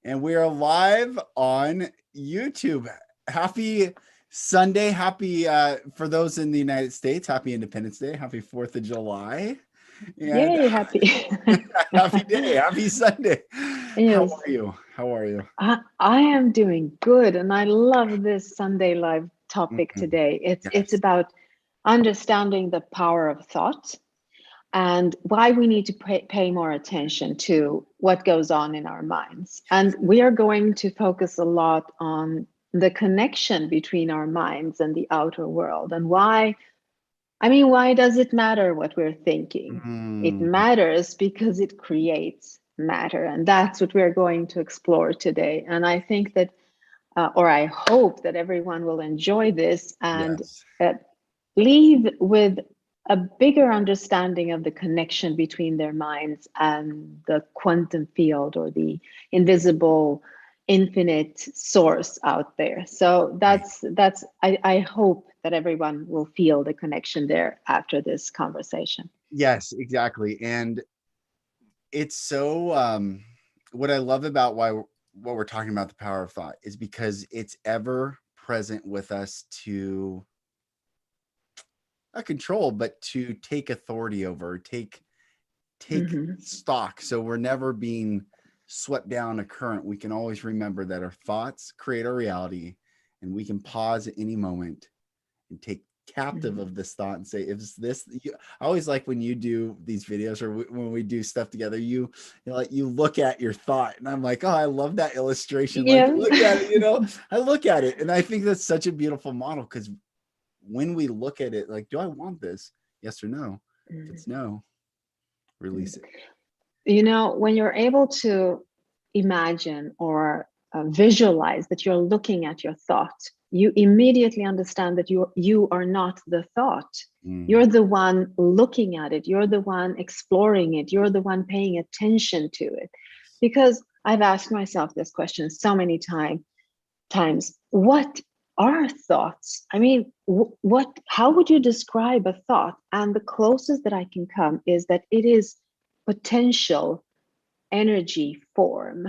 And we are live on YouTube. Happy Sunday. Happy, for those in the United States, happy Independence Day. Happy 4th of July. And Yay, happy. happy day. Happy Sunday. How Yes, are you? How are you? I am doing good, and I love this Sunday Live topic Mhm. today. It's Yes. about understanding the power of thought and why we need to pay more attention to what goes on in our minds. And we are going to focus a lot on the connection between our minds and the outer world, and why does it matter what we're thinking? It Mm, matters because it creates matter. And that's what we're going to explore today. And I think that, or I hope that everyone will enjoy this and yes. uh, leave with a bigger understanding of the connection between their minds and the quantum field or the invisible infinite source out there. So Right. I hope that everyone will feel the connection there after this conversation. Yes, exactly. And it's so what I love about what we're talking about, the power of thought, is because it's ever present with us to not control, but to take authority over, take Hmm. stock. So we're never being swept down a current. We can always remember that our thoughts create our reality, and we can pause at any moment and take captive of this thought and say, "Is this?" I always like when you do these videos or when we do stuff together. You look at your thought, and I'm like, "Oh, I love that illustration." Like, Yes. look at it. I look at it, and I think that's such a beautiful model because when we look at it, like, do I want this? Yes or no? If it's no, release it. When you're able to imagine or visualize that you're looking at your thought, you immediately understand that you are not the thought. Mm, You're the one looking at it. You're the one exploring it. You're the one paying attention to it. Because I've asked myself this question so many times. What are thoughts? What? How would you describe a thought? And the closest that I can come is that it is potential energy form.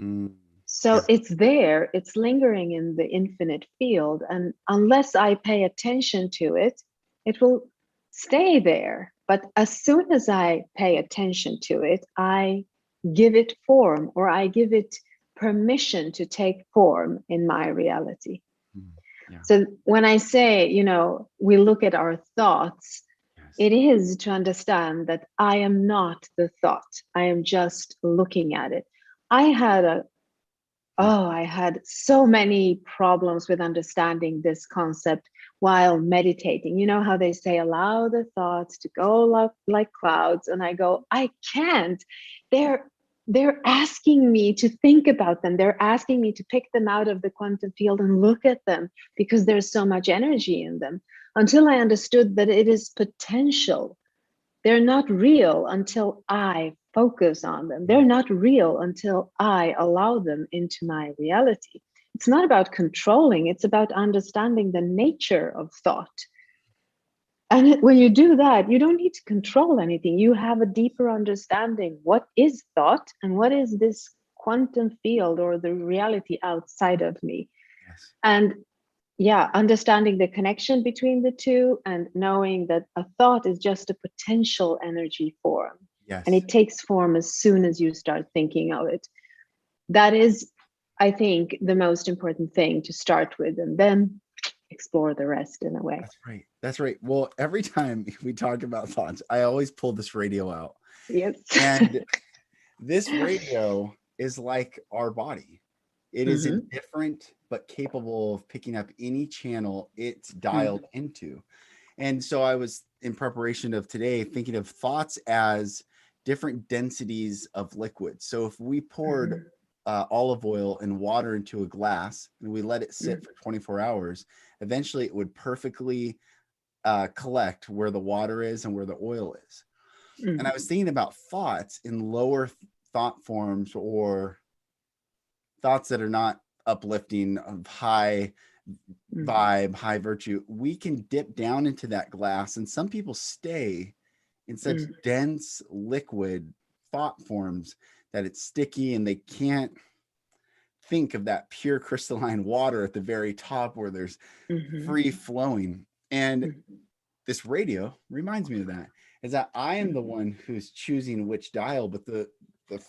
mm. So Yes. it's there, it's lingering in the infinite field. And unless I pay attention to it, it will stay there. But as soon as I pay attention to it, I give it form or I give it permission to take form in my reality. Mm, yeah. So when I say, we look at our thoughts, Yes. it is to understand that I am not the thought. I am just looking at it. I had a Mm, I had so many problems with understanding this concept while meditating. You know how they say, allow the thoughts to go like clouds. And I go, I can't. They're they're asking me to think about them. They're asking me to pick them out of the quantum field and look at them because there's so much energy in them. Until I understood that it is potential, they're not real until I focus on them. They're not real until I allow them into my reality. It's not about controlling, it's about understanding the nature of thought. And when you do that, you don't need to control anything. You have a deeper understanding what is thought and what is this quantum field or the reality outside of me. yes. And yeah, understanding the connection between the two and knowing that a thought is just a potential energy form and Yes. it takes form as soon as you start thinking of it. That is, I think, the most important thing to start with, and then explore the rest in a way. That's right. That's right. Well, every time we talk about thoughts, I always pull this radio out. Yes. And this radio is like our body. It is Hmm. indifferent but capable of picking up any channel it's Hmm. dialed into. And so I was in preparation of today thinking of thoughts as different densities of liquid. So if we poured Hmm. olive oil and water into a glass and we let it sit for 24 hours, eventually it would perfectly collect where the water is and where the oil is. And I was Hmm. thinking about thoughts in lower thought forms or thoughts that are not uplifting of high Hmm. vibe, high virtue. We can dip down into that glass, and some people stay in such Hmm. dense liquid thought forms that it's sticky and they can't think of that pure crystalline water at the very top where there's free flowing. And this radio reminds me of that, is that I am the one who's choosing which dial, but the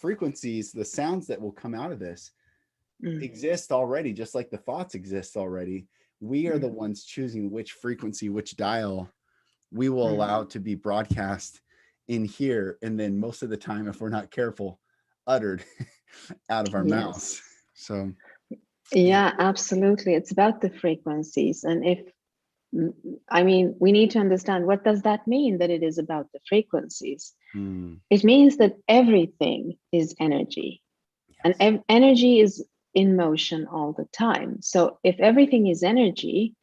frequencies, the sounds that will come out of this exist already, just like the thoughts exist already. We are the ones choosing which frequency, which dial we will allow to be broadcast in here. And then most of the time, if we're not careful, uttered out of our mouths. So yeah, absolutely. It's about the frequencies. And we need to understand, what does that mean, that it is about the frequencies? It means that everything is energy. Yes. And energy is in motion all the time. So if everything is energy,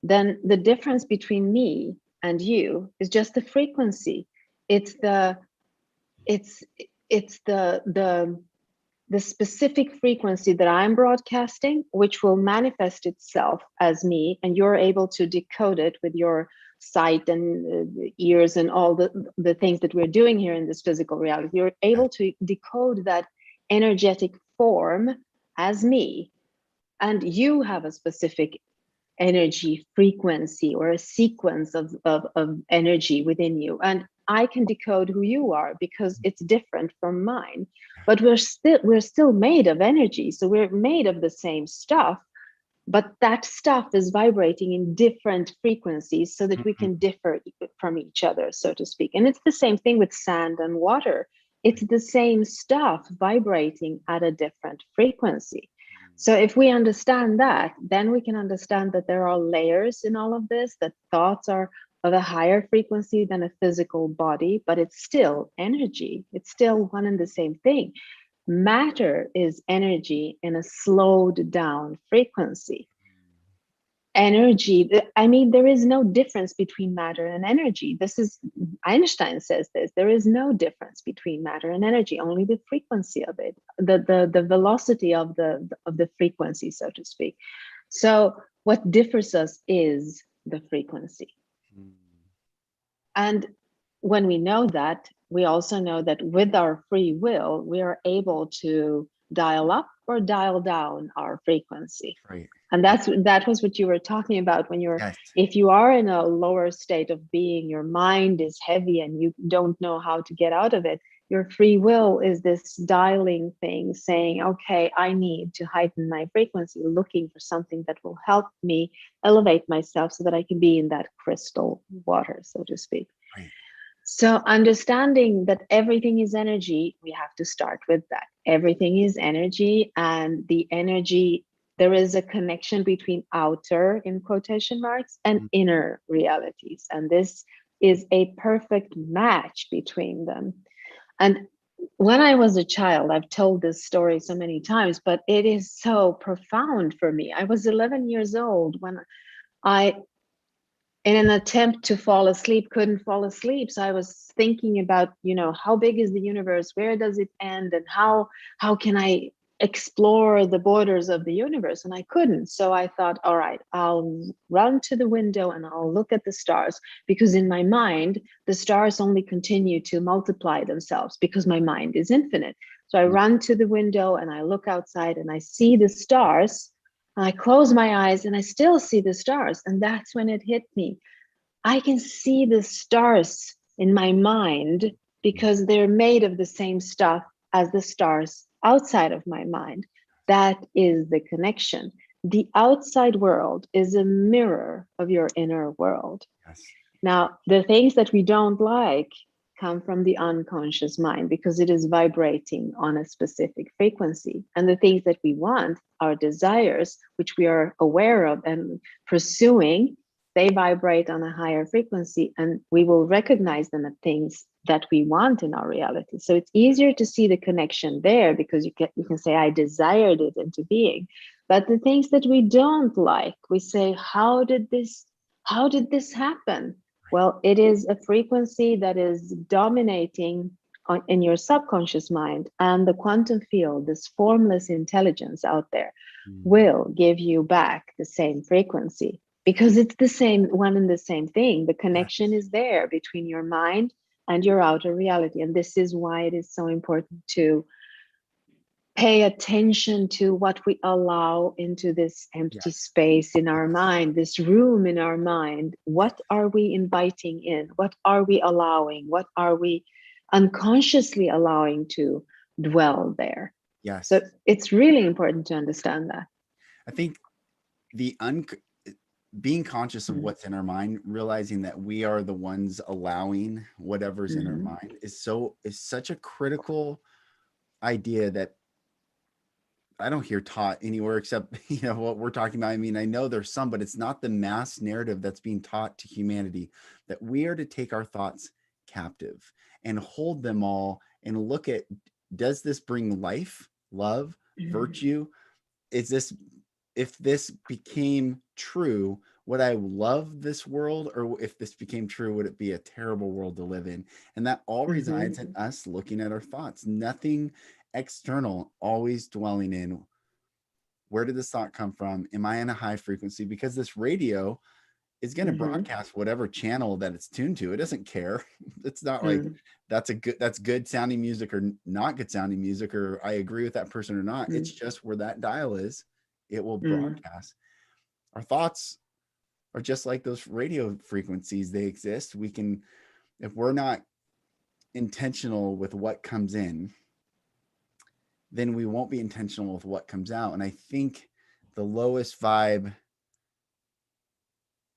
then the difference between me and you is just the frequency. It's the specific frequency that I'm broadcasting, which will manifest itself as me, and you're able to decode it with your sight and ears and all the things that we're doing here in this physical reality. You're able to decode that energetic form as me, and you have a specific energy frequency or a sequence of energy within you, and I can decode who you are because it's different from mine. But we're still made of energy, so we're made of the same stuff, but that stuff is vibrating in different frequencies so that we can differ from each other, so to speak. And it's the same thing with sand and water. It's the same stuff vibrating at a different frequency. So if we understand that, then we can understand that there are layers in all of this, that thoughts are of a higher frequency than a physical body, but it's still energy. It's still one and the same thing. Matter is energy in a slowed down frequency. Energy, there is no difference between matter and energy. Einstein says this, there is no difference between matter and energy, only the frequency of it, the velocity of the frequency, so to speak. So what differs us is the frequency. And when we know that, we also know that with our free will, we are able to dial up or dial down our frequency. Right. And that was what you were talking about when you're, if you are in a lower state of being, your mind is heavy and you don't know how to get out of it. Your free will is this dialing thing saying, okay, I need to heighten my frequency, looking for something that will help me elevate myself so that I can be in that crystal water, so to speak. Right. So understanding that everything is energy, we have to start with that. Everything is energy, and the energy, there is a connection between outer, in quotation marks, and inner realities. And this is a perfect match between them. And when I was a child, I've told this story so many times, but it is so profound for me. I was 11 years old when I, in an attempt to fall asleep, couldn't fall asleep. So I was thinking about, how big is the universe? Where does it end? And how can I explore the borders of the universe? And I couldn't. So I thought, all right, I'll run to the window and I'll look at the stars, because in my mind, the stars only continue to multiply themselves because my mind is infinite. So I run to the window and I look outside and I see the stars. I close my eyes and I still see the stars. And that's when it hit me. I can see the stars in my mind because they're made of the same stuff as the stars outside of my mind. That is the connection. The outside world is a mirror of your inner world. Yes. Now, the things that we don't like come from the unconscious mind because it is vibrating on a specific frequency. And the things that we want, our desires, which we are aware of and pursuing, they vibrate on a higher frequency, and we will recognize them as things that we want in our reality. So it's easier to see the connection there because you can say, I desired it into being. But the things that we don't like, we say, how did this happen? Well, it is a frequency that is dominating in your subconscious mind, and the quantum field, this formless intelligence out there, will give you back the same frequency because it's the same one and the same thing. The connection is there between your mind and your outer reality. And this is why it is so important to pay attention to what we allow into this empty Yes. space in our Yes. mind, this room in our mind. What are we inviting in? What are we allowing? What are we unconsciously allowing to dwell there? So Yes. it's really important to understand that. I think the being conscious of Mm-hmm. what's in our mind, realizing that we are the ones allowing whatever's in our Mm-hmm. mind is such a critical idea that I don't hear taught anywhere except, what we're talking about. I mean, I know there's some, but it's not the mass narrative that's being taught to humanity, that we are to take our thoughts captive and hold them all and look at, does this bring life, love, virtue? Is this, if this became true, would I love this world? Or if this became true, would it be a terrible world to live in? And that all Mm-hmm. resides in us looking at our thoughts, nothing external, always dwelling in, where did this thought come from? Am I in a high frequency? Because this radio is going to Mm-hmm. broadcast whatever channel that it's tuned to. It doesn't care. It's not like Mm-hmm. that's good sounding music or not good sounding music, or I agree with that person or not. It's just where that dial is, it will Mm-hmm. broadcast. Our thoughts are just like those radio frequencies. They exist. We can, if we're not intentional with what comes in, then we won't be intentional with what comes out. And I think the lowest vibe,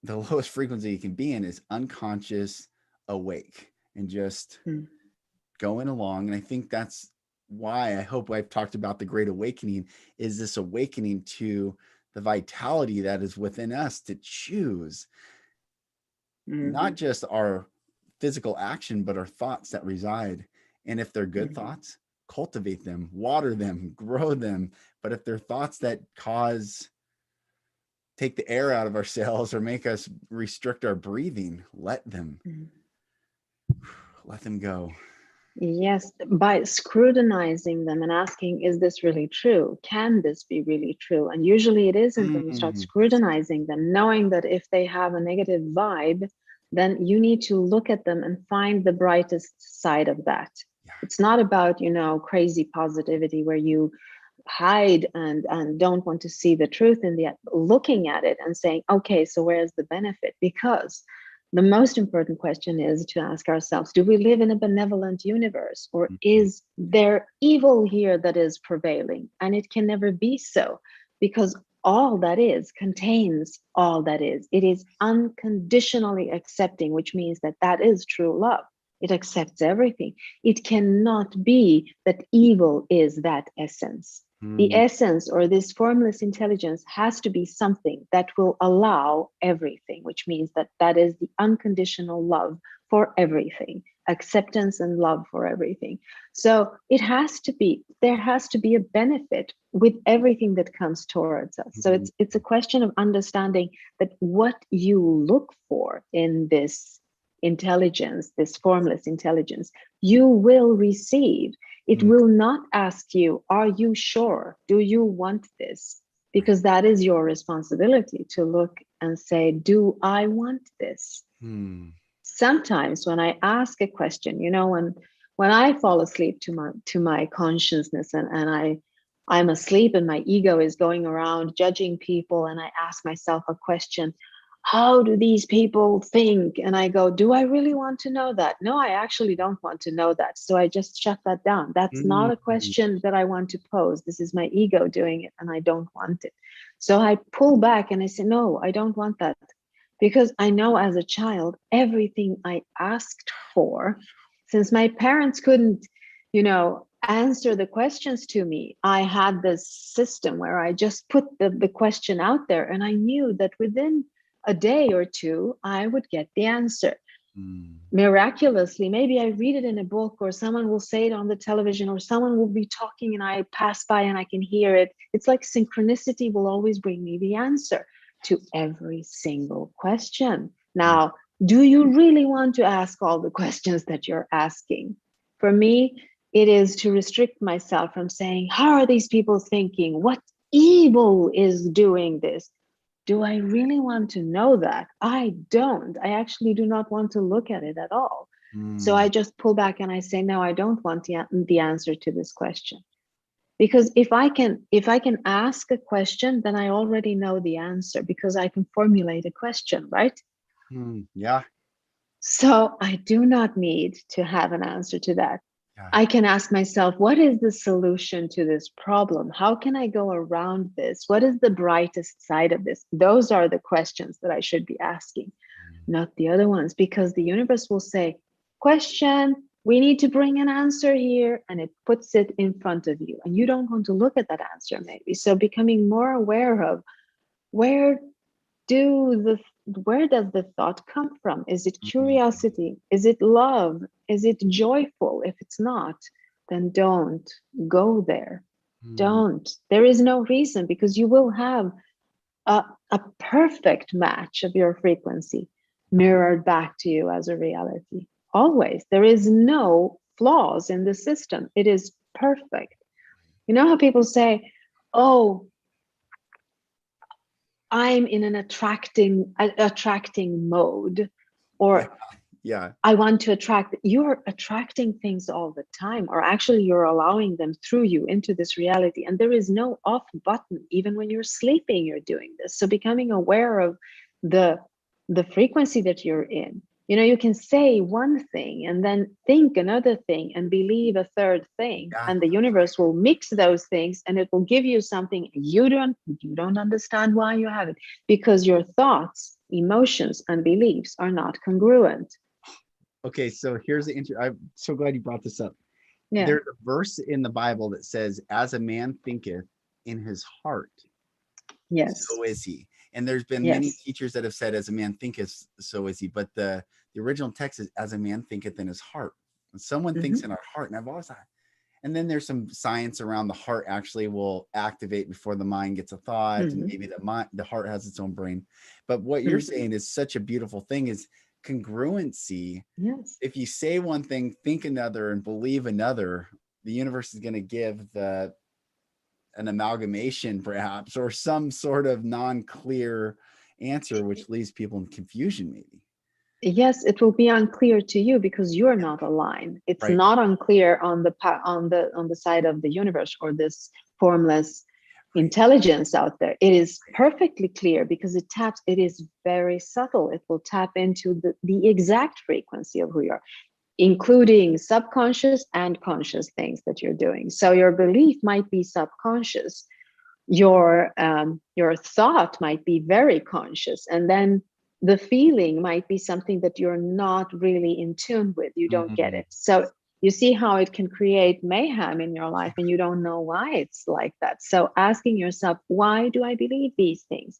the lowest frequency you can be in is unconscious awake and just Mm-hmm. going along. And I think that's why I hope I've talked about the great awakening, is this awakening to the vitality that is within us to choose Mm-hmm. not just our physical action, but our thoughts that reside. And if they're good Mm-hmm. thoughts, cultivate them, water them, grow them. But if they're thoughts that take the air out of our cells or make us restrict our breathing, let them go. Yes, by scrutinizing them and asking, is this really true? Can this be really true? And usually it isn't when you start Yes. scrutinizing them, knowing that if they have a negative vibe, then you need to look at them and find the brightest side of that. Yeah. It's not about, crazy positivity where you hide and don't want to see the truth in the looking at it and saying, okay, so where's the benefit? Because the most important question is to ask ourselves, do we live in a benevolent universe, or Mhm. is there evil here that is prevailing? And it can never be so, because all that is contains all that is. It is unconditionally accepting, which means that that is true love. It accepts everything. It cannot be that evil is that essence. The Mm. essence, or this formless intelligence, has to be something that will allow everything, which means that that is the unconditional love for everything, acceptance and love for everything. So there has to be a benefit with everything that comes towards us. So Mhm. it's a question of understanding that what you look for in this intelligence, this formless intelligence, you will receive. It Mm. will not ask you, are you sure? Do you want this? Right. Because that is your responsibility to look and say, do I want this? Mm. Sometimes when I ask a question, when I fall asleep to my consciousness, and I'm asleep and my ego is going around judging people, and I ask myself a question, how do these people think? And I go, do I really want to know that? No, I actually don't want to know that. So I just shut that down. That's not a Mm. question that I want to pose. This is my ego doing it, and I don't want it. So I pull back and I say, no, I don't want that. Because I know as a child, everything I asked for, since my parents couldn't, answer the questions to me, I had this system where I just put the question out there, and I knew that within a day or two, I would get the answer. Mm. Miraculously, maybe I read it in a book, or someone will say it on the television, or someone will be talking and I pass by and I can hear it. It's like synchronicity will always bring me the answer to every single question. Mm. Now, do you really want to ask all the questions that you're asking? For me, it is to restrict myself from saying, how are these people thinking? What evil is doing this? Do I really want to know that? I don't. I actually do not want to look at it at all. So Mm. I just pull back and I say, no, I don't want the answer to this question. Because if I can ask a question, then I already know the answer because I can formulate a question, right? Yeah. So I do not need to have an answer to that. Yeah. I can ask myself, what is the solution to this problem? How can I go around this? What is the brightest side of this? Those are the questions that I should be asking, not the other ones, because the universe will say, question, we need to bring an answer here, and it puts it in front of you, and you don't want to look at that answer maybe. So becoming more aware of where does the thought come from? Is it curiosity? Is it love? Is it joyful? If it's not, then don't go there. Don't. There is no reason, because you will have a perfect match of your frequency mirrored back to you as a reality. Always. There is no flaws in the system. It is perfect. You know how people say, oh, I'm in an attracting mode, or yeah. I want to attract. You're attracting things all the time, or actually you're allowing them through you into this reality. And there is no off button. Even when you're sleeping, you're doing this. So becoming aware of the frequency that you're in. You know, you can say one thing and then think another thing and believe a third thing, Yeah. and the universe will mix those things and it will give you something you don't understand why you have it, because your thoughts, emotions, and beliefs are not congruent. Okay, so here's the I'm so glad you brought this up. Yeah. There's a verse in the Bible that says, as a man thinketh in his heart, Yes. so is he. And there's been Yes. many teachers that have said, as a man thinketh, so is he. But the original text is, as a man thinketh in his heart. And someone thinks in our heart. And I've always thought, and then there's some science around the heart actually will activate before the mind gets a thought, and maybe the heart has its own brain. But what you're saying is such a beautiful thing, is congruency. Yes. If you say one thing, think another, and believe another, the universe is going to give an amalgamation perhaps, or some sort of non-clear answer, which leaves people in confusion maybe. Yes, it will be unclear to you because you're not aligned. It's Right. not unclear on the side of the universe or this formless intelligence out there. It is perfectly clear because it is very subtle. It will tap into the exact frequency of who you are, including subconscious and conscious things that you're doing. So your belief might be subconscious. Your thought might be very conscious, and then the feeling might be something that you're not really in tune with. You don't get it. So you see how it can create mayhem in your life and you don't know why it's like that. So asking yourself, why do I believe these things?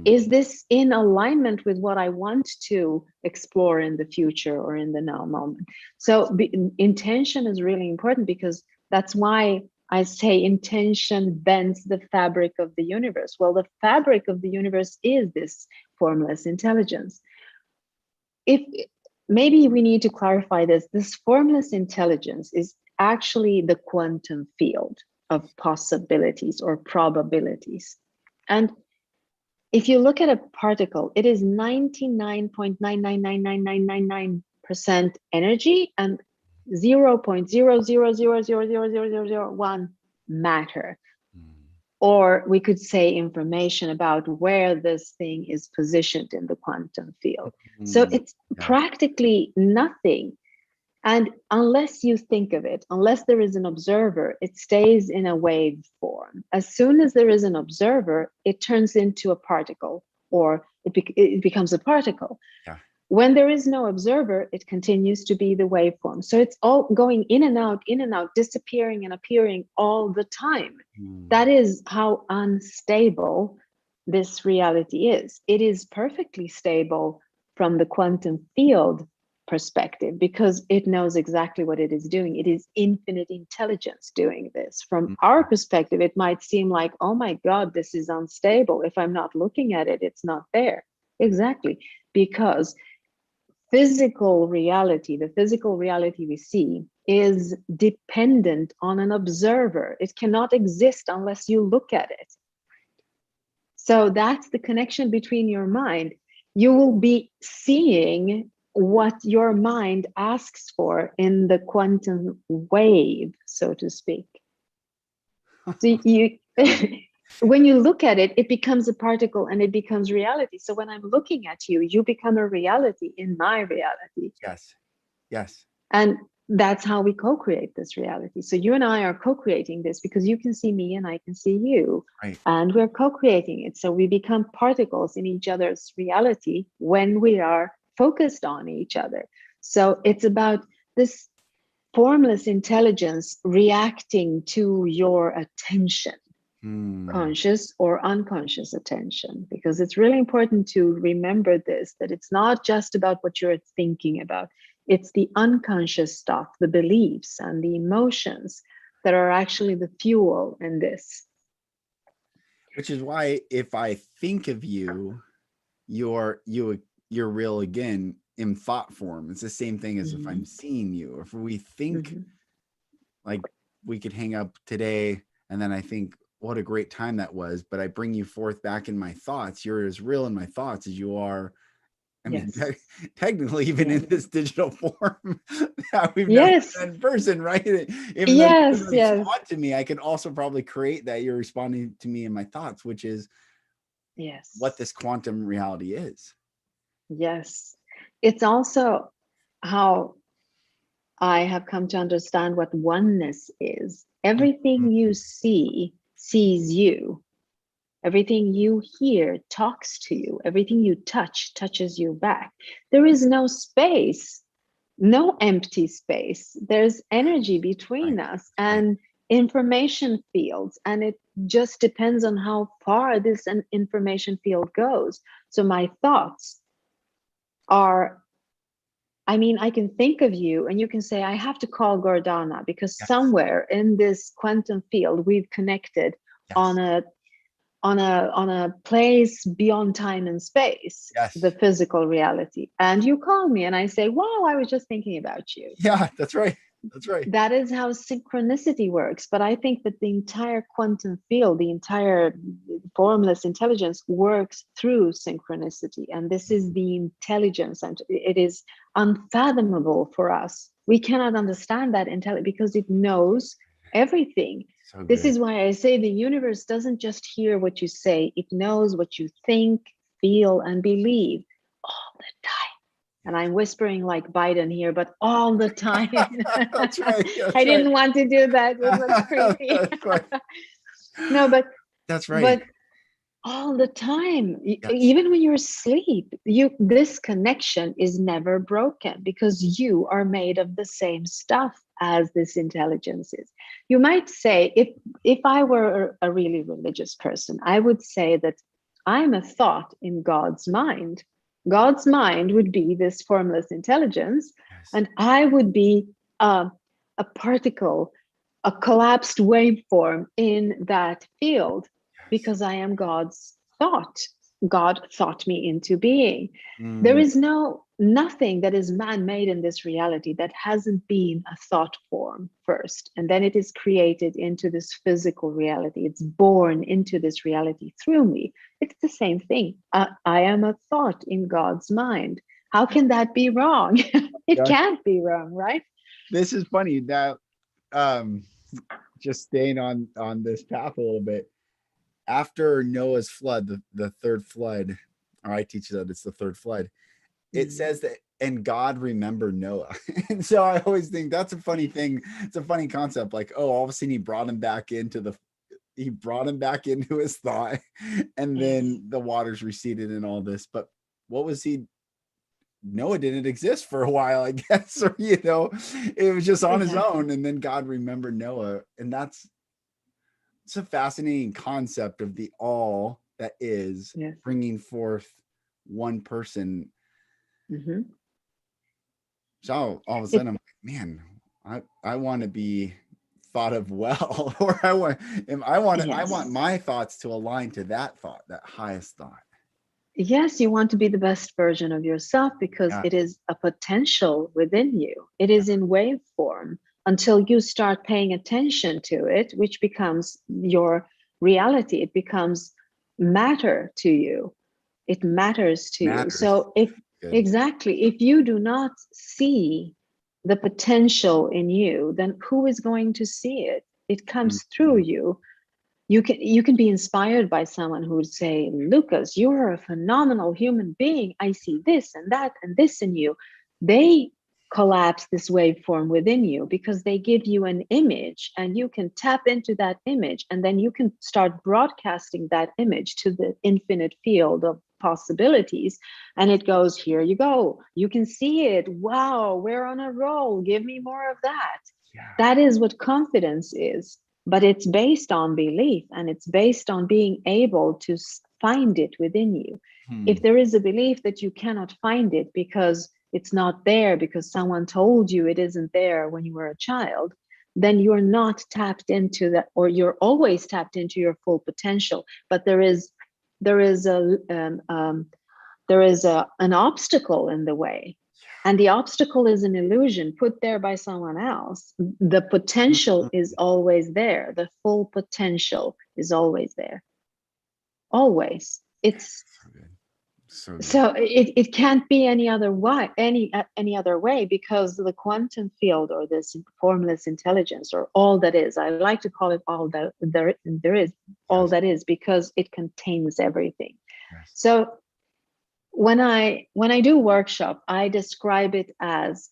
Is this in alignment with what I want to explore in the future or in the now moment? So intention is really important, because that's why I say intention bends the fabric of the universe. Well, the fabric of the universe is this formless intelligence. If maybe we need to clarify this formless intelligence is actually the quantum field of possibilities or probabilities. And if you look at a particle, it is 99.9999999% energy and 0.000000001 matter. Or we could say information about where this thing is positioned in the quantum field. So it's practically nothing. And unless you think of it, unless there is an observer, it stays in a wave form. As soon as there is an observer, it turns into a particle, or it becomes a particle. Yeah. When there is no observer, it continues to be the waveform. So it's all going in and out, disappearing and appearing all the time. That is how unstable this reality is. It is perfectly stable from the quantum field perspective because it knows exactly what it is doing. It is infinite intelligence doing this. From our perspective, it might seem like, oh my God, this is unstable. If I'm not looking at it, it's not there. Exactly. Because the physical reality we see is dependent on an observer. It cannot exist unless you look at it. So that's the connection between your mind. You will be seeing what your mind asks for in the quantum wave, so to speak. So you, when you look at it, it becomes a particle and it becomes reality. So when I'm looking at you, you become a reality in my reality. Yes. Yes. And that's how we co-create this reality. So you and I are co-creating this because you can see me and I can see you. Right. And we're co-creating it. So we become particles in each other's reality when we are focused on each other. So it's about this formless intelligence reacting to your attention, conscious or unconscious attention, because it's really important to remember this, that it's not just about what you're thinking about. It's the unconscious stuff, the beliefs and the emotions that are actually the fuel in this. Which is why if I think of you, you're real again in thought form. It's the same thing as if I'm seeing you. If we think like we could hang up today and then I think what a great time that was, but I bring you forth back in my thoughts, you're as real in my thoughts as you are. I mean, technically, even in this digital form that we've never been in person, right? Even though you respond to me, I can also probably create that you're responding to me in my thoughts, which is what this quantum reality is. Yes. It's also how I have come to understand what oneness is. Everything you see sees you. Everything you hear talks to you. Everything you touch touches you back. There is no space, no empty space. There's energy between us and information fields. And it just depends on how far this information field goes. So my thoughts are, I mean, I can think of you and you can say, I have to call Gordana because somewhere in this quantum field, we've connected on a place beyond time and space, the physical reality. And you call me and I say, wow, I was just thinking about you. Yeah, that's right. That's right. That is how synchronicity works. But I think that the entire quantum field, the entire formless intelligence works through synchronicity. And this is the intelligence, and it is unfathomable for us. We cannot understand that intelligence because it knows everything. This is why I say the universe doesn't just hear what you say, it knows what you think, feel, and believe all the time. And I'm whispering like Biden here, but all the time. That's right. I didn't want to do that. It was creepy. No, but that's right. But all the time, even when you're asleep, this connection is never broken because you are made of the same stuff as this intelligence is. You might say, if I were a really religious person, I would say that I'm a thought in God's mind. God's mind would be this formless intelligence, and I would be a particle, a collapsed waveform in that field, because I am God's thought. God thought me into being. There is nothing that is man-made in this reality that hasn't been a thought form first, and then it is created into this physical reality. It's born into this reality through me. It's the same thing. I am a thought in God's mind. How can that be wrong? It can't be wrong, right? This is funny. That just staying on this path a little bit. After Noah's flood, the third flood, or I teach that it's the third flood, it says that, and God remembered Noah. And so I always think that's a funny thing. It's a funny concept. Like, oh, all of a sudden he brought him back into his thought, and then the waters receded and all this. But what was Noah didn't exist for a while, I guess, or, it was just on his own. And then God remembered Noah. And it's a fascinating concept of the all that is bringing forth one person. So all of a sudden I'm like, man, I want to be thought of well, or I want my thoughts to align to that thought, that highest thought. Yes, you want to be the best version of yourself because it is a potential within you. It is in wave form until you start paying attention to it, which becomes your reality. It becomes matter to you. It matters to you. So if you do not see the potential in you, then who is going to see it? It comes through you. You can be inspired by someone who would say, Lucas, you're a phenomenal human being. I see this and that and this in you. They collapse this waveform within you because they give you an image, and you can tap into that image, and then you can start broadcasting that image to the infinite field of possibilities. And it goes, here you go. You can see it. Wow, we're on a roll. Give me more of that. Yeah. That is what confidence is. But it's based on belief, and it's based on being able to find it within you. If there is a belief that you cannot find it because it's not there, because someone told you it isn't there when you were a child, then you're not tapped into that, or you're always tapped into your full potential. But there is an obstacle in the way. And the obstacle is an illusion put there by someone else. The potential is always there. The full potential is always there. Always. It's So good. So good. so it can't be any other way, any other way, because the quantum field, or this formless intelligence, or all that is, I like to call it all that there is, all that is, because it contains everything. Yes. So when I do workshop, I describe it as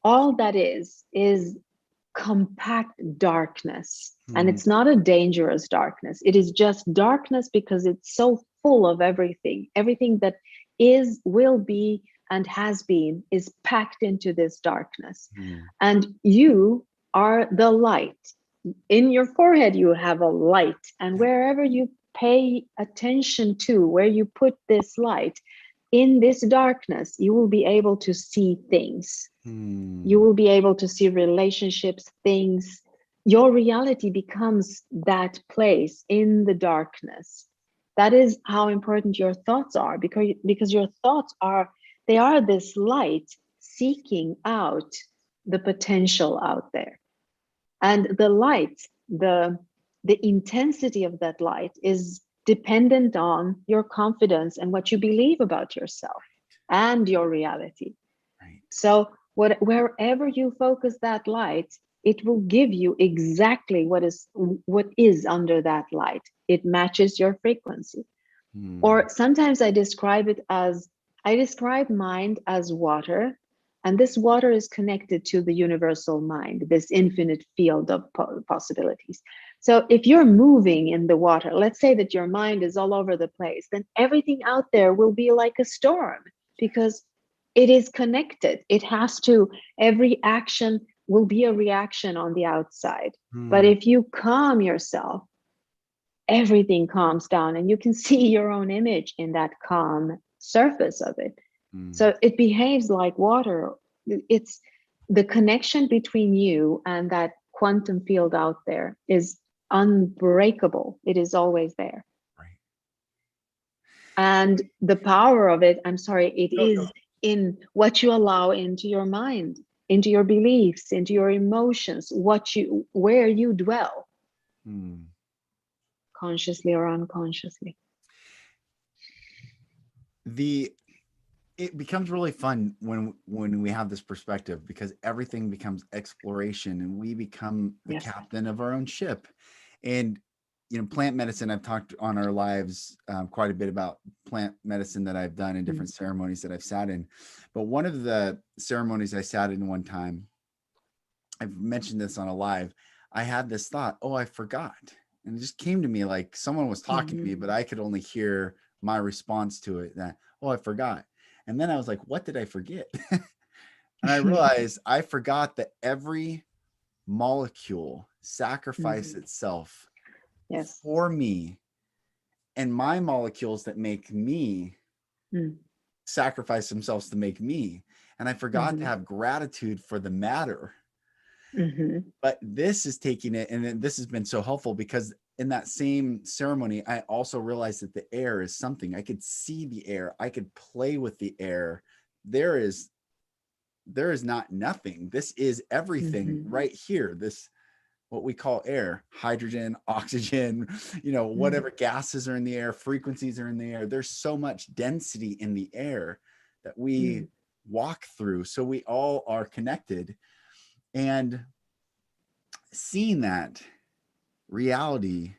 all that is compact darkness. And it's not a dangerous darkness. It is just darkness because it's so full of everything. Everything that is, will be, and has been is packed into this darkness. And you are the light. In your forehead, you have a light. And wherever you pay attention to, where you put this light, in this darkness, you will be able to see things. You will be able to see relationships, things. Your reality becomes that place in the darkness. That is how important your thoughts are, because your thoughts are this light seeking out the potential out there. And the light, the intensity of that light is dependent on your confidence and what you believe about yourself and your reality. Right. So wherever you focus that light, it will give you exactly what is under that light. It matches your frequency. Or sometimes I describe mind as water, and this water is connected to the universal mind, this infinite field of possibilities. So if you're moving in the water, let's say that your mind is all over the place, then everything out there will be like a storm, because it is connected. It has to, every action will be a reaction on the outside. But if you calm yourself, everything calms down, and you can see your own image in that calm surface of it. So it behaves like water. It's the connection between you and that quantum field out there is unbreakable. It is always there. Right. And the power of it, it is in what you allow into your mind, into your beliefs, into your emotions, where you dwell, consciously or unconsciously. It becomes really fun when we have this perspective, because everything becomes exploration, and we become the captain of our own ship. And plant medicine, I've talked on our lives quite a bit about plant medicine that I've done in different ceremonies that I've sat in. But one of the ceremonies I sat in one time, I've mentioned this on a live, I had this thought, oh, I forgot. And it just came to me like someone was talking to me, but I could only hear my response to it, that, oh, I forgot. And then I was like, what did I forget? And I realized I forgot that every molecule sacrificed itself for me, and my molecules that make me sacrifice themselves to make me. And I forgot to have gratitude for the matter. But this is taking it, and this has been so helpful, because in that same ceremony, I also realized that the air is something. I could see the air. I could play with the air. There is not nothing. This is everything right here. This, what we call air, hydrogen, oxygen, whatever gases are in the air, frequencies are in the air. There's so much density in the air that we walk through. So we all are connected. And seeing that reality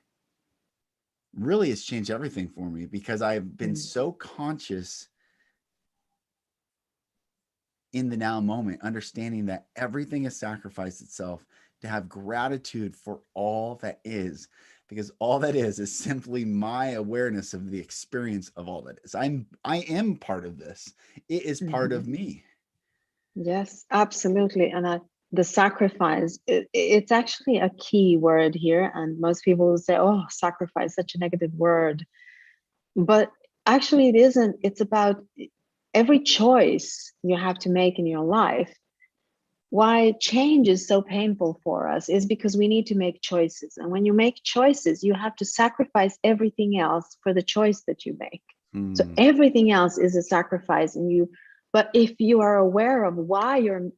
really has changed everything for me, because I've been so conscious in the now moment, understanding that everything has sacrificed itself to have gratitude for all that is, because all that is simply my awareness of the experience of all that is. I am part of this. It is part of me. Yes, absolutely. And the sacrifice, it's actually a key word here. And most people will say, oh, sacrifice, such a negative word. But actually, it isn't. It's about every choice you have to make in your life. Why change is so painful for us is because we need to make choices. And when you make choices, you have to sacrifice everything else for the choice that you make. So everything else is a sacrifice. But if you are aware of why you're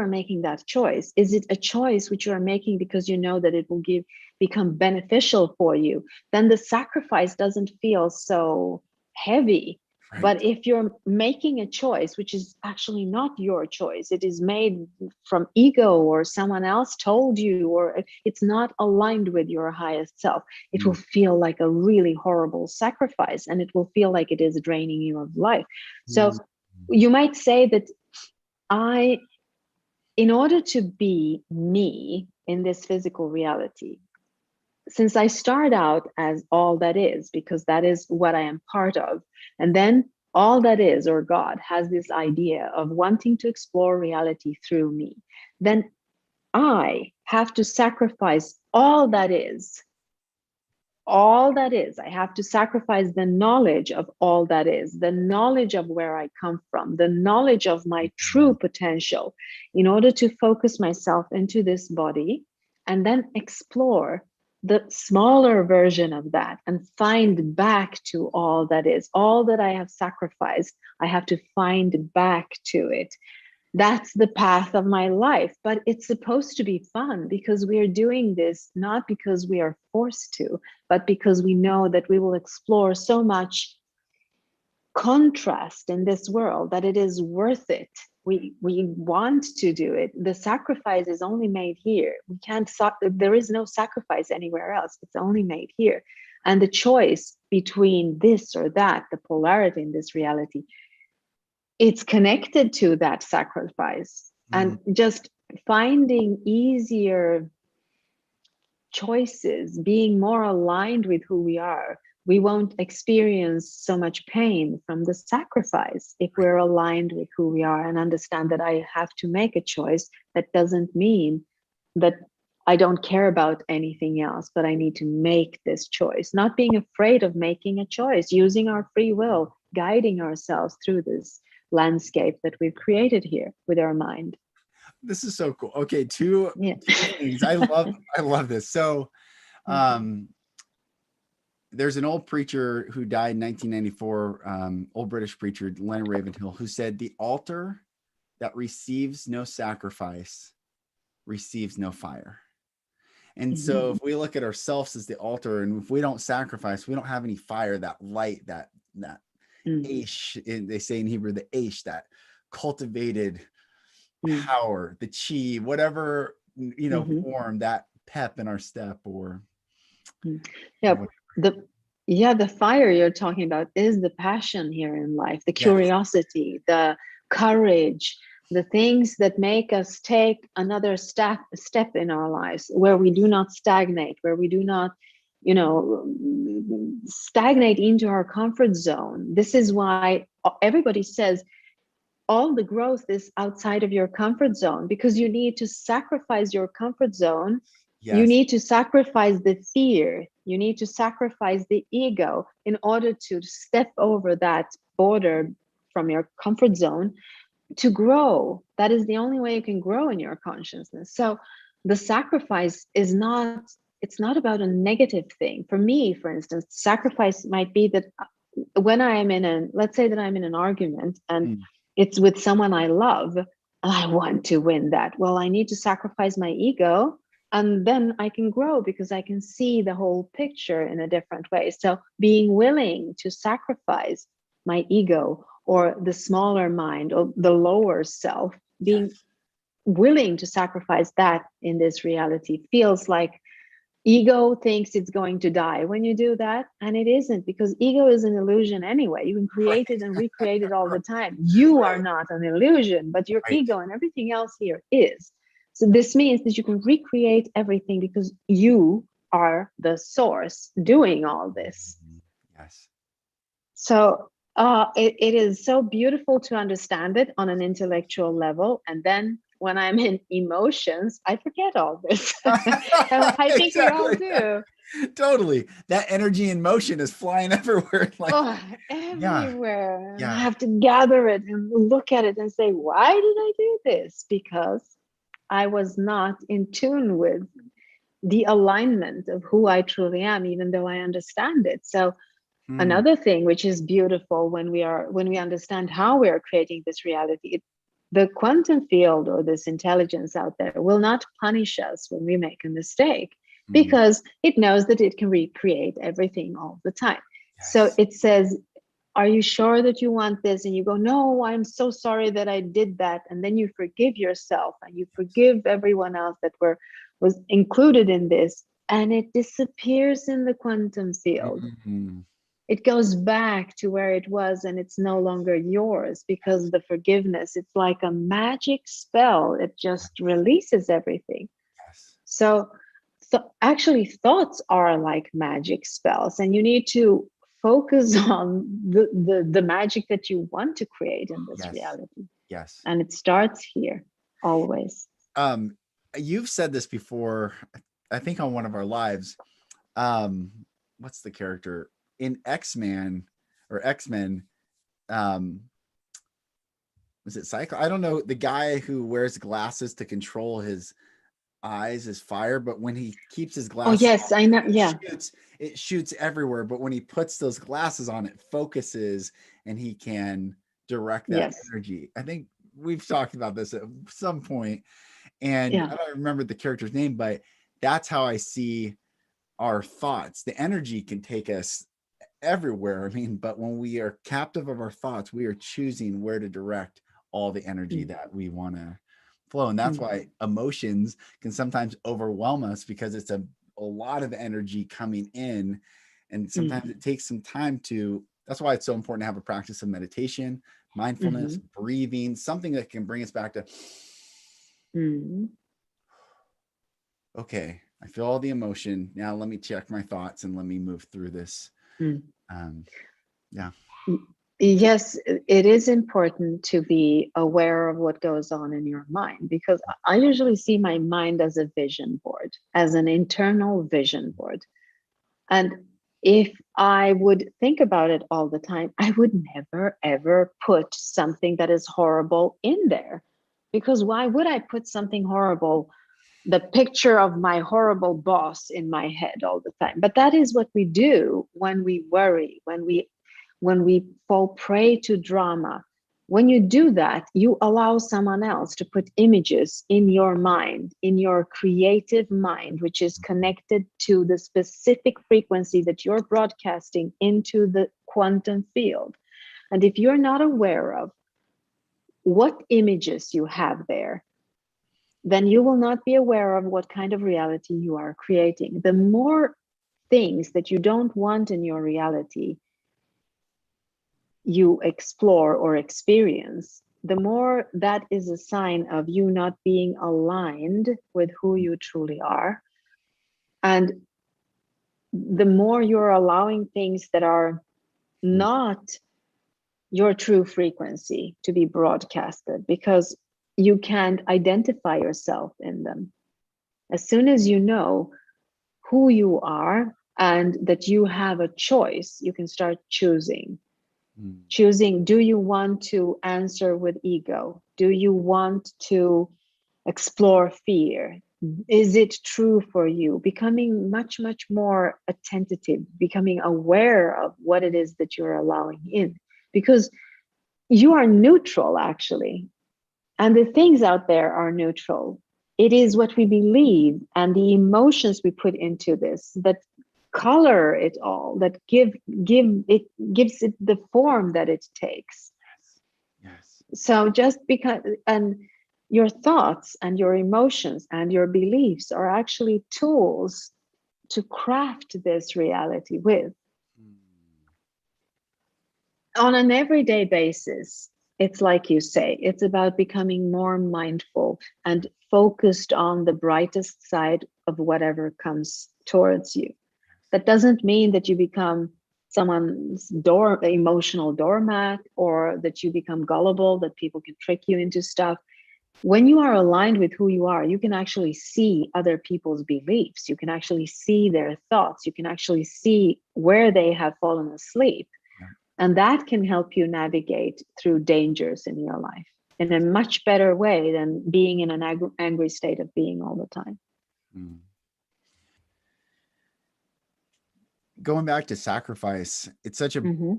making that choice, is it a choice which you are making because you know that it will become beneficial for you, then the sacrifice doesn't feel so heavy. Right. But if you're making a choice which is actually not your choice, it is made from ego, or someone else told you, or it's not aligned with your highest self, it will feel like a really horrible sacrifice, and it will feel like it is draining you of life. So you might say that in order to be me in this physical reality, since I start out as all that is, because that is what I am part of, and then all that is, or God, has this idea of wanting to explore reality through me, then I have to sacrifice all that is. All that is. I have to sacrifice the knowledge of all that is, the knowledge of where I come from, the knowledge of my true potential, in order to focus myself into this body and then explore the smaller version of that and find back to all that is. All that I have sacrificed, I have to find back to it. That's the path of my life. But it's supposed to be fun, because we are doing this not because we are forced to, but because we know that we will explore so much contrast in this world that it is worth it. We want to do it. The sacrifice is only made here. There is no sacrifice anywhere else. It's only made here. And the choice between this or that, the polarity in this reality, it's connected to that sacrifice. And just finding easier choices, being more aligned with who we are, we won't experience so much pain from the sacrifice if we're aligned with who we are and understand that I have to make a choice. That doesn't mean that I don't care about anything else, but I need to make this choice. Not being afraid of making a choice, using our free will, guiding ourselves through this landscape that we've created here with our mind. This is so cool. Okay, two things. I love this. So there's an old preacher who died in 1994, old British preacher, Leonard Ravenhill, who said, the altar that receives no sacrifice receives no fire. And so if we look at ourselves as the altar, and if we don't sacrifice, we don't have any fire, that light, that aish, they say in Hebrew, the aish, that cultivated power, the chi, whatever, form, that pep in our step, or the fire you're talking about is the passion here in life, the curiosity, the courage, the things that make us take another step in our lives, where we do not stagnate, where we do not stagnate into our comfort zone. This is why everybody says all the growth is outside of your comfort zone, because you need to sacrifice your comfort zone. You need to sacrifice the fear. You need to sacrifice the ego in order to step over that border from your comfort zone to grow. That is the only way you can grow in your consciousness. So the sacrifice is not, it's not about a negative thing. For me, for instance, sacrifice might be that when I am let's say that I'm in an argument and it's with someone I love, and I want to win that. Well, I need to sacrifice my ego, and then I can grow because I can see the whole picture in a different way. So being willing to sacrifice my ego, or the smaller mind, or the lower self, being willing to sacrifice that in this reality feels like Ego thinks it's going to die when you do that, and it isn't, because ego is an illusion anyway. You can create Right. it and recreate it all the time. You are Right. not an illusion, but your Right. ego and everything else here is. So this means that you can recreate everything because you are the source doing all this. Mhm. Yes. So it is so beautiful to understand it on an intellectual level. And then when I'm in emotions, I forget all this. And I think we all Exactly. do. Totally. That energy in motion is flying everywhere. Like, Oh, yeah, everywhere. And I yeah. have to gather it and look at it and say, why did I do this? Because I was not in tune with the alignment of who I truly am, even though I understand it. So Hmm. another thing which is beautiful when we understand how we are creating this reality, the quantum field or this intelligence out there will not punish us when we make a mistake, Hmm. because it knows that it can recreate everything all the time. So Yes. it says, are you sure that you want this? And you go, no, I'm so sorry that I did that. And then you forgive yourself and you forgive everyone else that was included in this, and it disappears in the quantum field. Mhm. It goes back to where it was, and it's no longer yours, because the forgiveness, it's like a magic spell. It just releases everything. Yes. So actually thoughts are like magic spells, and you need to focus on the magic that you want to create in this Yes. reality, Yes. and it starts here always. Um, you've said this before, I think on one of our lives. Um, what's the character in X-Men or X-Men? Um, was it Cycle? I don't know. The guy who wears glasses to control his eyes is fire, but when he keeps his Oh glasses yes, I know. on, Yeah. it shoots everywhere. But when he puts those glasses on, it focuses and he can direct that Yes. energy. I think we've talked about this at some point, and Yeah. I don't remember the character's name, but that's how I see our thoughts. The energy can take us everywhere. I mean, but when we are captive of our thoughts, we are choosing where to direct all the energy Mm, that we want to flow. And that's mm, why emotions can sometimes overwhelm us, because it's a lot of energy coming in. And mm, sometimes it takes some time to, that's why it's so important to have a practice of meditation, mindfulness, mhm, breathing, something that can bring us back to, mm. okay, I feel all the emotion. Now let me check my thoughts and let me move through this. Mm. Um, yeah. Yes, it is important to be aware of what goes on in your mind, because I usually see my mind as a vision board, as an internal vision board. And if I would think about it all the time, I would never, ever put something that is horrible in there. Because why would I put something horrible, the picture of my horrible boss in my head all the time? But that is what we do when we worry, when we fall prey to drama. When you do that, you allow someone else to put images in your mind, in your creative mind, which is connected to the specific frequency that you're broadcasting into the quantum field. And if you're not aware of what images you have there, then you will not be aware of what kind of reality you are creating. The more things that you don't want in your reality you explore or experience, the more that is a sign of you not being aligned with who you truly are. And the more you're allowing things that are not your true frequency to be broadcasted, because you can't identify yourself in them. As soon as you know who you are and that you have a choice, you can start choosing. Mm. Choosing, do you want to answer with ego? Do you want to explore fear? Is it true for you? Becoming much, much more attentive, becoming aware of what it is that you're allowing in, because you are neutral actually. And the things out there are neutral. It is what we believe and the emotions we put into this that color it all, that gives it the form that it takes. Yes. So just because, and your thoughts and your emotions and your beliefs are actually tools to craft this reality with. Mm. On an everyday basis, it's like you say, it's about becoming more mindful and focused on the brightest side of whatever comes towards you. That doesn't mean that you become someone's emotional doormat, or that you become gullible, that people can trick you into stuff. When you are aligned with who you are, you can actually see other people's beliefs. You can actually see their thoughts. You can actually see where they have fallen asleep. Yeah. And that can help you navigate through dangers in your life in a much better way than being in an angry state of being all the time. Mm. Going back to sacrifice, it's such a, Mm-hmm.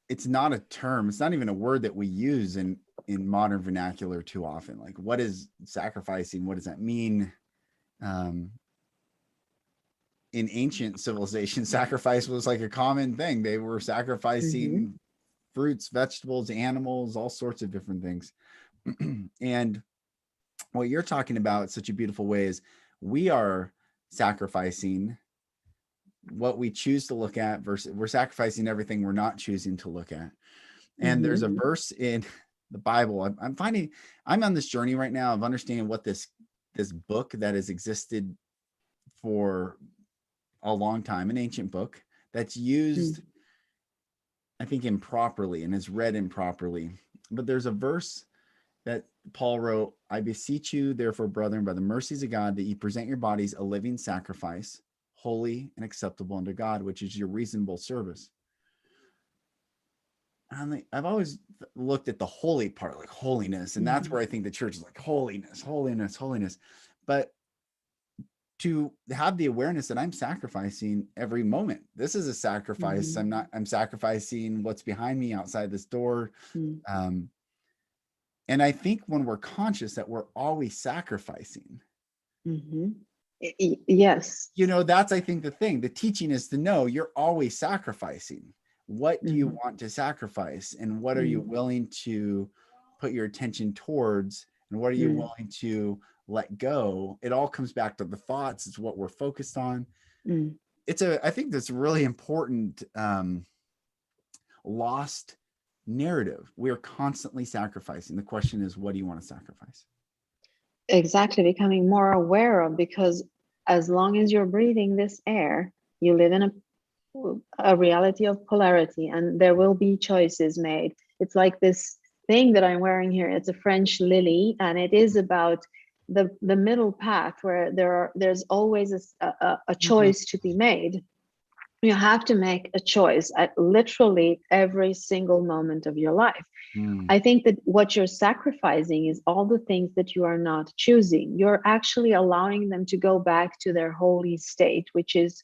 it's not a term, it's not even a word that we use in modern vernacular too often. Like, what is sacrificing? What does that mean? Um, in ancient civilization, sacrifice was like a common thing. They were Mm-hmm. sacrificing fruits, vegetables, animals, all sorts of different things. And what you're talking about in such a beautiful way is we are sacrificing what we choose to look at versus we're sacrificing everything we're not choosing to look at. And there's a Mm-hmm. verse in the Bible. I'm finding, I'm on this journey right now of understanding what this book that has existed for a long time, an ancient book that's used, I think, improperly and is read improperly. But there's a verse that Paul wrote, I beseech you, therefore, brethren, by the mercies of God, that you present your bodies a living sacrifice, holy and acceptable unto God, which is your reasonable service. And I've always looked at the holy part, like holiness. And that's Mm-hmm. where I think the church is like holiness, holiness, holiness. But to have the awareness that I'm sacrificing every moment. This is a sacrifice. Mm-hmm. I'm sacrificing what's behind me outside this door. Mm-hmm. Um, and I think when we're conscious that we're always sacrificing, Mm-hmm. Yes. you know, that's, I think, the thing. The teaching is to know you're always sacrificing. What do you Mm-hmm. want to sacrifice? And what are you Mm-hmm. willing to put your attention towards? And what are you willing to let go? It all comes back to the thoughts. It's what we're focused on. Mm-hmm. I think that's a really important lost narrative. We are constantly sacrificing. The question is, what do you want to sacrifice? Exactly, becoming more aware of, because as long as you're breathing this air, you live in a reality of polarity, and there will be choices made. It's like this thing that I'm wearing here. It's a French lily, and it is about the middle path where there's always a choice to be made. You have to make a choice at literally every single moment of your life. Mm. I think that what you're sacrificing is all the things that you are not choosing. You're actually allowing them to go back to their holy state, which is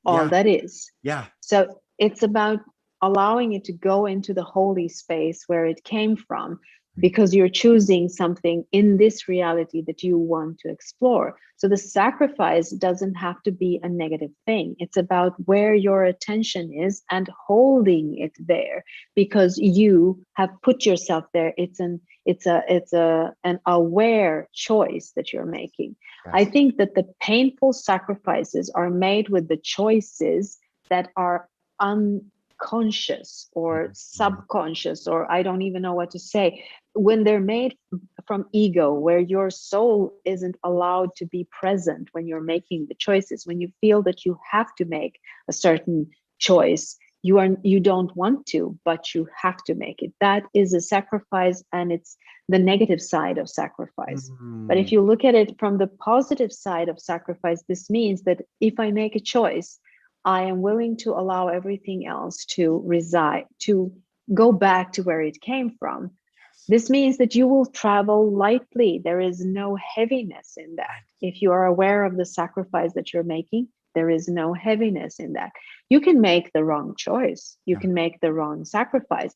all Yeah. that is. Yeah. So it's about allowing it to go into the holy space where it came from, because you're choosing something in this reality that you want to explore. So the sacrifice doesn't have to be a negative thing. It's about where your attention is and holding it there, because you have put yourself there. It's an aware choice that you're making. I Yes. think that the painful sacrifices are made with the choices that are unconscious or Mhm. subconscious, or I don't even know what to say. When they're made from ego, where your soul isn't allowed to be present when you're making the choices, when you feel that you have to make a certain choice, you don't want to, but you have to make it. That is a sacrifice, and it's the negative side of sacrifice. But Mm. if you look at it from the positive side of sacrifice, this means that if I make a choice, I am willing to allow everything else to reside, to go back to where it came from. Yes. This means that you will travel lightly. There is no heaviness in that. Right. If you are aware of the sacrifice that you're making, there is no heaviness in that. You can make the wrong choice, you Yeah. can make the wrong sacrifice.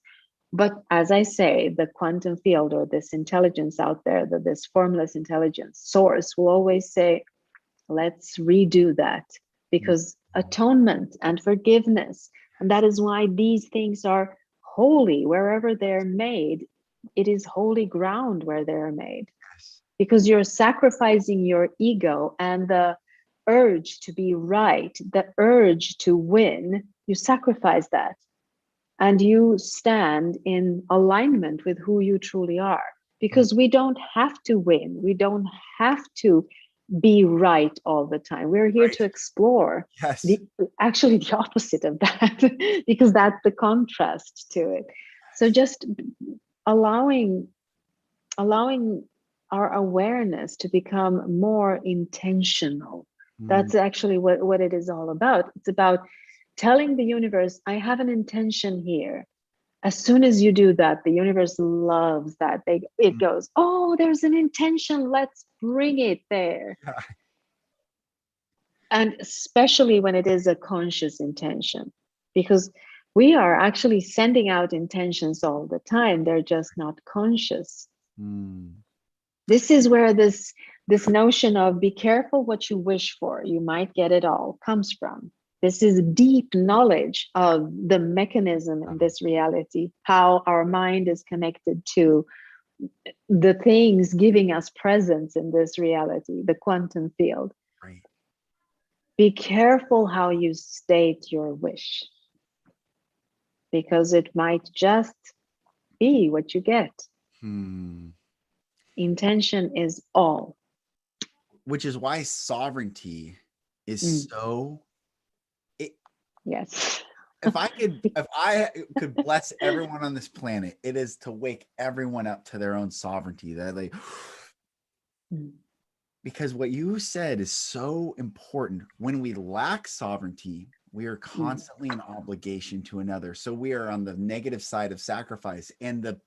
But as I say, the quantum field, or this intelligence out there, this formless intelligence source, will always say, let's redo that, Mm. because atonement and forgiveness, and that is why these things are holy wherever they're made. It is holy ground where they're made, Yes. because you're sacrificing your ego and the urge to be right, the urge to win, you sacrifice that and you stand in alignment with who you truly are. Mm. Because we don't have to win, we don't have to be right all the time. We're here Right. to explore Yes. the actually the opposite of that, because that's the contrast to it. So just allowing allowing our awareness to become more intentional. Mm. That's actually what it is all about. It's about telling the universe, I have an intention here. As soon as you do that, the universe loves that. It Mm. goes, oh, there's an intention. Let's bring it there. Yeah. And especially when it is a conscious intention, because we are actually sending out intentions all the time. They're just not conscious. Mm. This is where this notion of be careful what you wish for, you might get it all, comes from. This is deep knowledge of the mechanism in this reality, how our mind is connected to the things giving us presence in this reality, the quantum field. Right. Be careful how you state your wish, because it might just be what you get. Hmm. Intention is all. Which is why sovereignty is Mm, so. yes. If I could bless everyone on this planet, it is to wake everyone up to their own sovereignty. That like, Mm, because what you said is so important. When we lack sovereignty, we are mm, constantly in obligation to another. So we are on the negative side of sacrifice, and the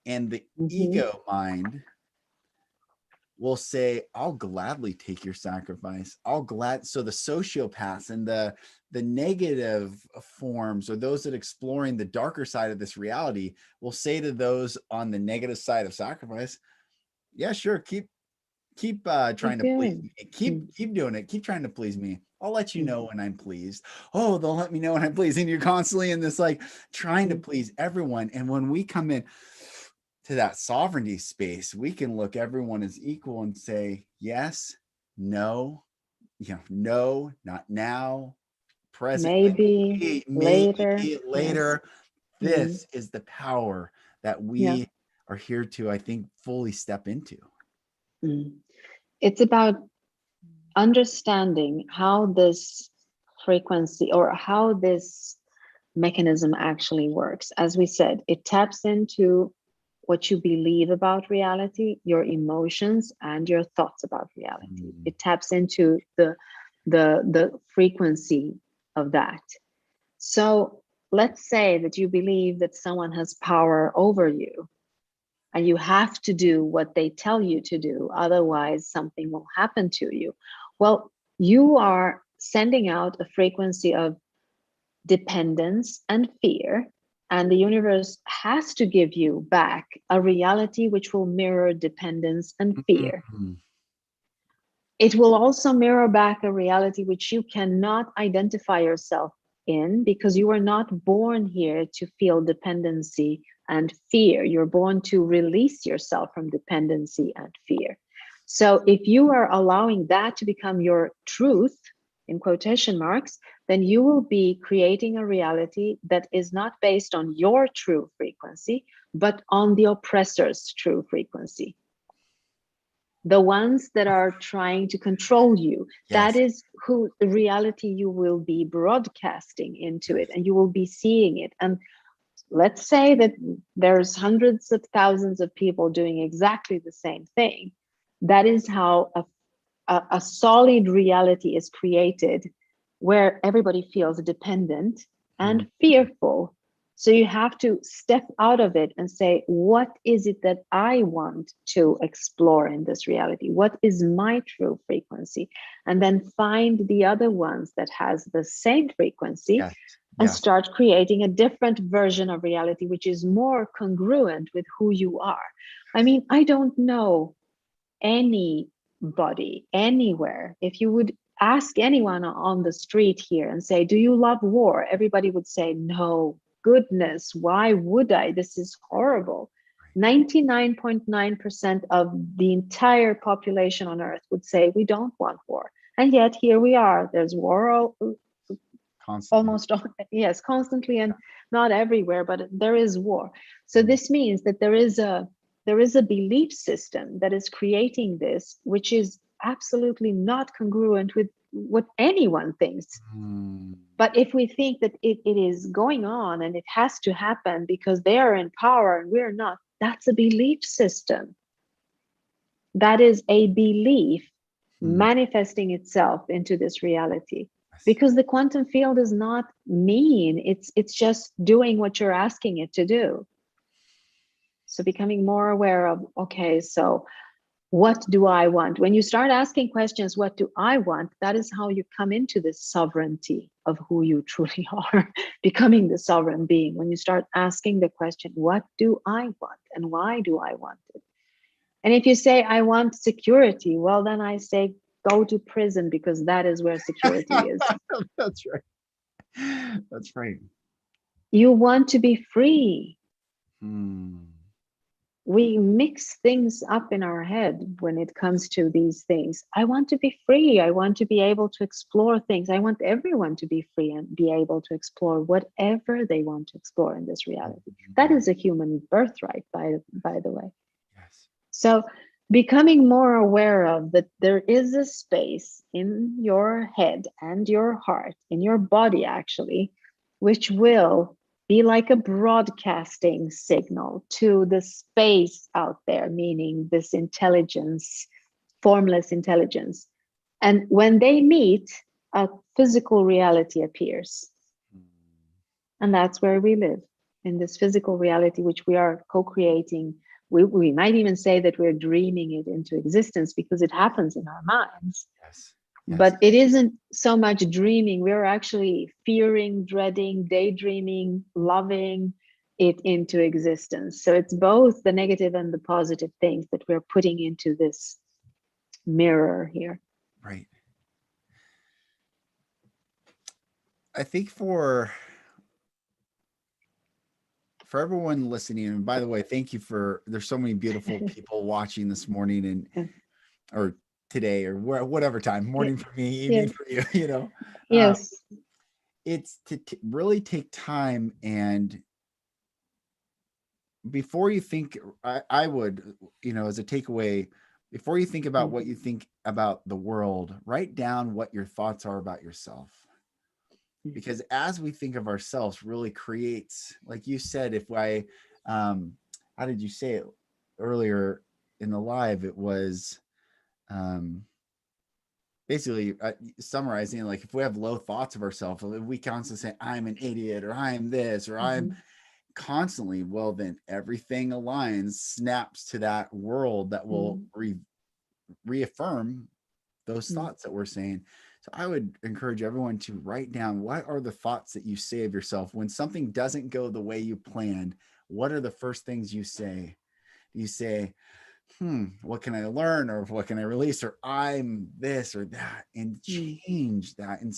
mhm. ego mind will say, I'll gladly take your sacrifice. So the sociopaths and the negative forms, or those that are exploring the darker side of this reality, will say to those on the negative side of sacrifice, yeah, sure, keep trying Keep to please going. me. Mm, Keep doing it. Keep trying to please me. I'll let you mm, know when I'm pleased. Oh, they'll let me know when I'm pleased. And you're constantly in this like trying to mm. please everyone. And when we come in to that sovereignty space, we can look everyone as equal and say, yes, no, no, not now, Maybe presently, later. maybe Yes. later. Mm, This is the power that yeah. we are here to, I think, fully step into. Mm. It's about understanding how this frequency or how this mechanism actually works. As we said, it taps into what you believe about reality, your emotions, and your thoughts about reality. Mm. It taps into the frequency of that. So let's say that you believe that someone has power over you and you have to do what they tell you to do, otherwise something will happen to you. Well, you are sending out a frequency of dependence and fear, and the universe has to give you back a reality which will mirror dependence and fear. Mm. It will also mirror back a reality which you cannot identify yourself in, because you were not born here to feel dependency and fear. You're born to release yourself from dependency and fear. So if you are allowing that to become your truth, in quotation marks, then you will be creating a reality that is not based on your true frequency, but on the oppressor's true frequency, the ones that are trying to control you. That Yes. is who the reality you will be broadcasting into it, Yes. and you will be seeing it. And let's say that there's hundreds of thousands of people doing exactly the same thing. That is how a solid reality is created, where everybody feels dependent Mm. and fearful. So you have to step out of it and say, what is it that I want to explore in this reality? What is my true frequency? And then find the other ones that has the same frequency Yes. and Yes. start creating a different version of reality, which is more congruent with who you are. I mean, I don't know anybody anywhere. If you would ask anyone on the street here and say, do you love war? Everybody would say, no, goodness, why would I? This is horrible. 99.9% of the entire population on earth would say, we don't want war. And yet here we are. There's war Constantly. almost yes, constantly, and not everywhere, but there is war. So Mm. this means that there is a belief system that is creating this, which is absolutely not congruent with what anyone thinks. Mm. But if we think that it is going on and it has to happen because they are in power and we're not, that's a belief system. That is a belief Mm. manifesting itself into this reality. Yes. Because the quantum field is not mean, it's just doing what you're asking it to do. So becoming more aware of, okay, so what do I want? When you start asking questions, what do I want? That is how you come into this sovereignty of who you truly are, becoming the sovereign being. When you start asking the question, what do I want and why do I want it? And if you say, I want security, well, then I say, go to prison, because that is where security is. That's right. That's right. You want to be free. Mm. We mix things up in our head when it comes to these things. I want to be free. I want to be able to explore things. I want everyone to be free and be able to explore whatever they want to explore in this reality. That is a human birthright, by the way. Yes. So becoming more aware of that there is a space in your head and your heart, in your body actually, which will be like a broadcasting signal to the space out there, meaning this intelligence, formless intelligence. And when they meet, a physical reality appears. And that's where we live, in this physical reality, which we are co-creating. We might even say that we're dreaming it into existence because it happens in our minds. Yes. Yes. But it isn't so much dreaming. We're actually fearing, dreading, daydreaming, loving it into existence. So it's both the negative and the positive things that we're putting into this mirror here. Right. I think for everyone listening, and by the way, thank you there's so many beautiful people watching this morning and or today or whatever time, morning for me, evening for you, Yes. It's to really take time, and before you think, I would, as a takeaway, before you think about what you think about the world, write down what your thoughts are about yourself. Because as we think of ourselves really creates, like you said, if I, how did you say it earlier in the live? It was basically summarizing, like if we have low thoughts of ourselves, if we constantly say, I'm an idiot, or I'm this, or I'm constantly, well, then everything aligns, snaps to that world that will reaffirm those thoughts that we're saying. So I would encourage everyone to write down, what are the thoughts that you say of yourself when something doesn't go the way you planned? What are the first things you say? Do you say, what can I learn, or what can I release, or I'm this or that, and change that and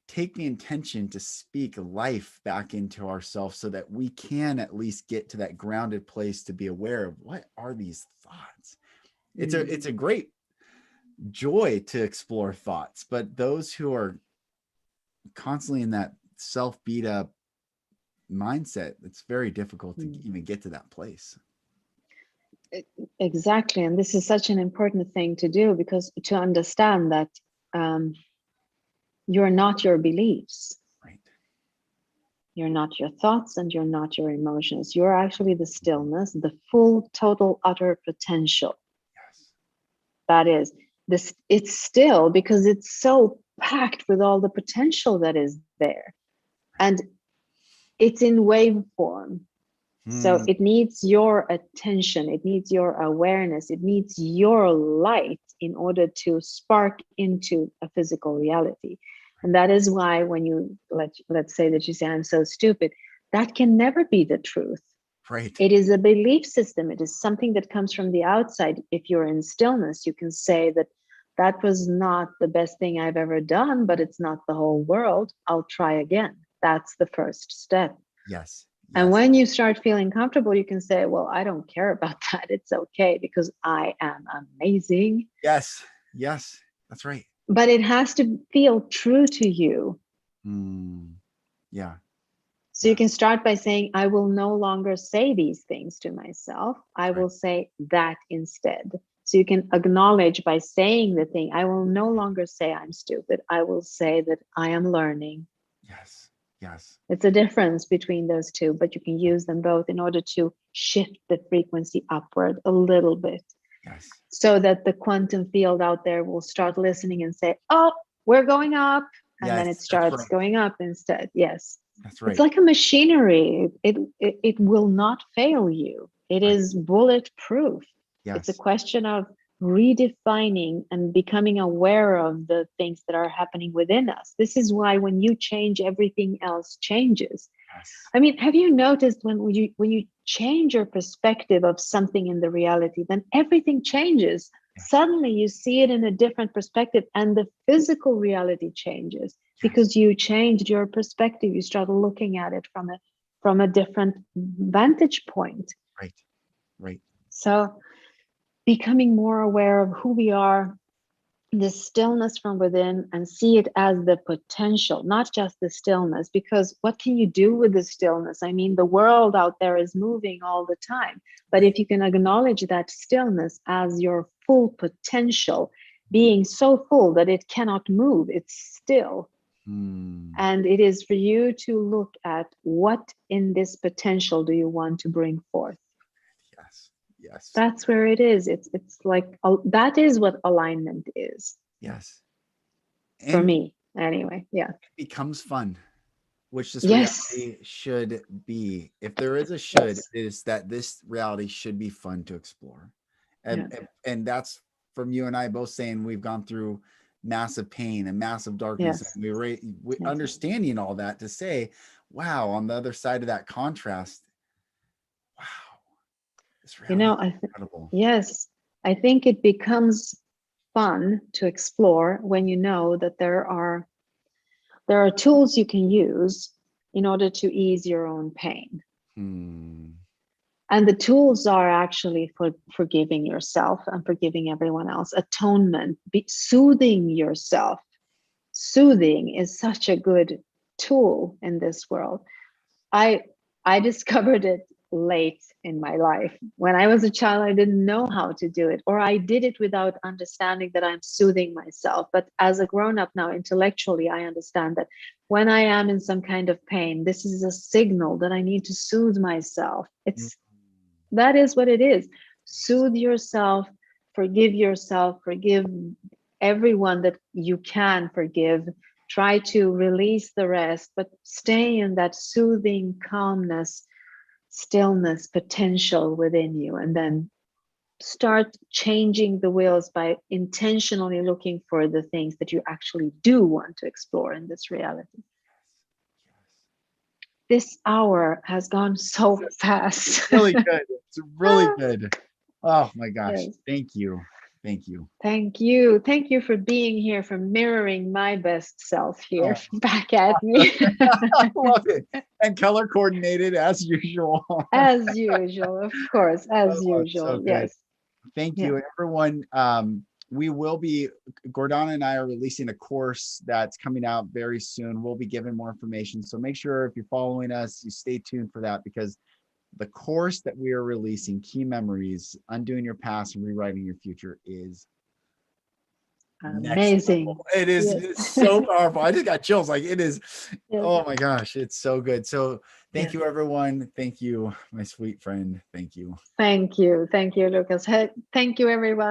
take the intention to speak life back into ourselves so that we can at least get to that grounded place to be aware of what are these thoughts. It's a great joy to explore thoughts, but those who are constantly in that self beat up mindset, it's very difficult to even get to that place. Exactly. And this is such an important thing to do, because to understand that you're not your beliefs. Right. You're not your thoughts and you're not your emotions. You're actually the stillness, the full, total, utter potential. Yes. That is this. It's still because it's so packed with all the potential that is there. And it's in wave form. So it needs your attention, it needs your awareness, it needs your light in order to spark into a physical reality. And that is why when you, let's say that you say, I'm so stupid, that can never be the truth. Right. It is a belief system. It is something that comes from the outside. If you're in stillness, you can say that that was not the best thing I've ever done, but it's not the whole world. I'll try again. That's the first step. Yes. And when you start feeling comfortable, you can say, well, I don't care about that. It's okay because I am amazing. Yes. Yes, that's right. But it has to feel true to you. Yeah. So you can start by saying, I will no longer say these things to myself. I will say that instead. So you can acknowledge by saying the thing, I will no longer say I'm stupid. I will say that I am learning. Yes. Yes. It's a difference between those two, but you can use them both in order to shift the frequency upward a little bit. Yes. So that the quantum field out there will start listening and say, oh, we're going up. And then it starts going up instead. Yes. That's right. It's like a machinery. It will not fail you. It is bulletproof. Yes. It's a question of redefining and becoming aware of the things that are happening within us. This is why when you change, everything else changes. Yes. I mean, have you noticed when you change your perspective of something in the reality, then everything changes. Yes. Suddenly you see it in a different perspective, and the physical reality changes. Yes. Because you changed your perspective. You start looking at it from a different vantage point. Right. Right. So becoming more aware of who we are, the stillness from within, and see it as the potential, not just the stillness. Because what can you do with the stillness? I mean, the world out there is moving all the time. But if you can acknowledge that stillness as your full potential, being so full that it cannot move, it's still. And it is for you to look at what in this potential do you want to bring forth. Yes. Yes. That's where it is. It's like that is what alignment is. Yes. And for me, anyway. Yeah. It becomes fun, which this reality should be. If there is a should, it is that this reality should be fun to explore. And that's from you and I both saying we've gone through massive pain and massive darkness. And we understanding all that to say, wow, on the other side of that contrast, wow. Yes, I think it becomes fun to explore when you know that there are tools you can use in order to ease your own pain. And the tools are actually for forgiving yourself and forgiving everyone else. Atonement, soothing yourself. Soothing is such a good tool in this world. I discovered it late in my life. When I was a child, I didn't know how to do it, or I did it without understanding that I'm soothing myself. But as a grown-up now, intellectually, I understand that when I am in some kind of pain, this is a signal that I need to soothe myself. That is what it is. Soothe yourself, forgive everyone that you can forgive. Try to release the rest, but stay in that soothing calmness, stillness, potential within you. And then start changing the wheels by intentionally looking for the things that you actually do want to explore in this reality. This hour has gone so fast. Really good. It's really good. Oh my gosh. Yes. Thank you. Thank you. Thank you. Thank you for being here, for mirroring my best self here back at me. I love it. And color coordinated as usual. As usual, of course, as usual. So yes. Thank you. And everyone, we will be, Gordana and I are releasing a course that's coming out very soon. We'll be giving more information. So make sure if you're following us, you stay tuned for that, because the course that we are releasing, Key Memories, Undoing Your Past and Rewriting Your Future, is amazing. It is it's so powerful. I just got chills. Like it is. Yes. Oh my gosh, it's so good. So thank you, everyone. Thank you, my sweet friend. Thank you. Thank you. Thank you, Lucas. Thank you, everyone.